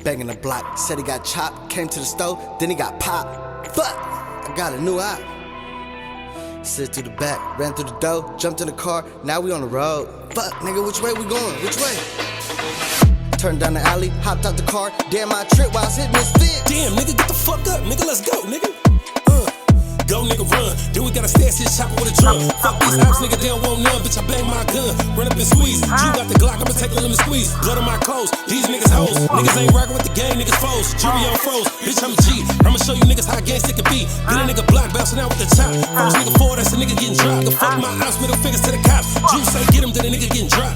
Banging the block, said he got chopped, came to the store, then he got popped. Fuck, I got a new op. Slid through the back, ran through the door, jumped in the car, now we on the road. Fuck, nigga, which way we going? Which way? Turned down the alley, hopped out the car, damn my trip while I was hitting this fit. Damn, nigga, get the fuck up, nigga, let's go, nigga. Go, nigga, run. Then we gotta stash this chopper with a drum. Fuck these ops, nigga, they don't want none. Bitch, I bang my gun. Run up and squeeze. You got the Glock, I'ma take a lemon squeeze. Blood on my clothes. These niggas hoes. Niggas ain't rockin' with the gang, niggas foes. Jury on froze. Bitch, I'm a G. I'ma show you niggas how gangsta can be. Then a nigga block, bouncing out with the top. First nigga forward, that's a nigga getting dropped. The fuck my ops, middle fingers to the cops. Juice say get him, then a nigga getting dropped.